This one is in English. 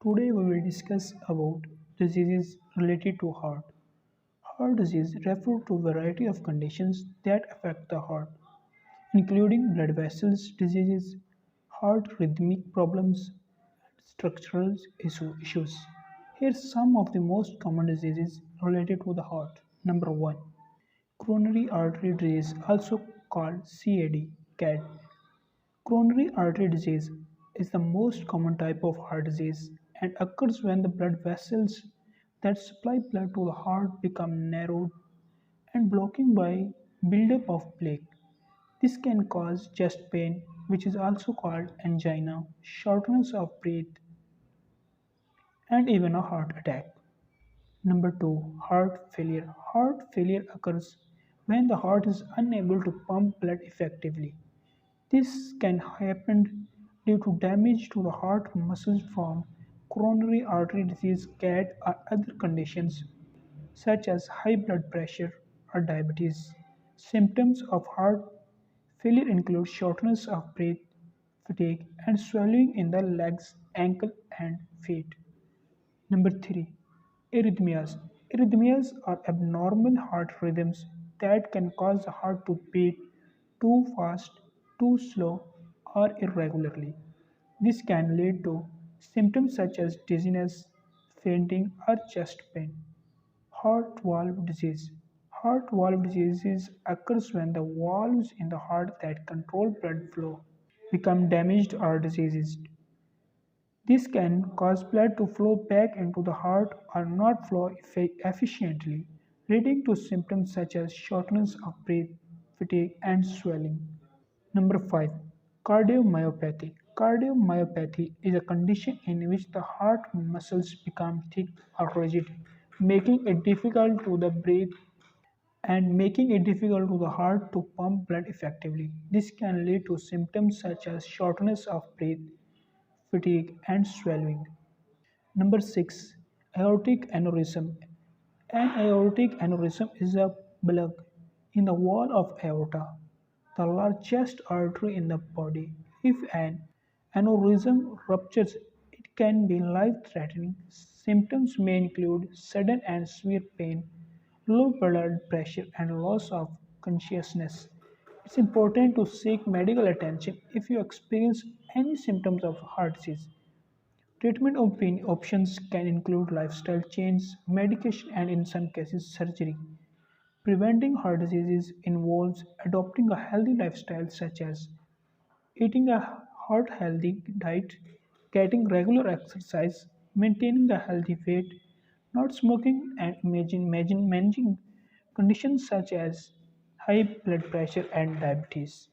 Today we will discuss about diseases related to heart. Heart disease refers to a variety of conditions that affect the heart, including blood vessels diseases, heart rhythmic problems, and structural issues. Here's some of the most common diseases related to the heart. Number 1. Coronary artery disease, also called CAD. Coronary artery disease is the most common type of heart disease and occurs when the blood vessels that supply blood to the heart become narrowed and blocking by buildup of plaque. This can cause chest pain, which is also called angina, shortness of breath, and even a heart attack. Number 2, heart failure. Heart failure occurs when the heart is unable to pump blood effectively. This can happen due to damage to the heart muscles from coronary artery disease, CAD, or other conditions such as high blood pressure or diabetes. Symptoms of heart failure include shortness of breath, fatigue, and swelling in the legs, ankle, and feet. Number 3. Arrhythmias. Arrhythmias are abnormal heart rhythms that can cause the heart to beat too fast, too slow, or irregularly. This can lead to symptoms such as dizziness, fainting, or chest pain. Heart valve disease. Heart valve disease occurs when the valves in the heart that control blood flow become damaged or diseased. This can cause blood to flow back into the heart or not flow efficiently, leading to symptoms such as shortness of breath, fatigue, and swelling. Number 5. Cardiomyopathy. Cardiomyopathy is a condition in which the heart muscles become thick or rigid, making it difficult to the breathe and making it difficult to the heart to pump blood effectively. This can lead to symptoms such as shortness of breath, fatigue, and swelling. Number 6. Aortic aneurysm. An aortic aneurysm is a plug in the wall of aorta, the largest artery in the body. If an aneurysm ruptures, it can be life-threatening. Symptoms may include sudden and severe pain, low blood pressure, and loss of consciousness. It's important to seek medical attention if you experience any symptoms of heart disease. Treatment options can include lifestyle change, medication, and in some cases, surgery. Preventing heart disease involves adopting a healthy lifestyle such as eating a heart healthy diet, getting regular exercise, maintaining a healthy weight, not smoking, and managing conditions such as high blood pressure and diabetes.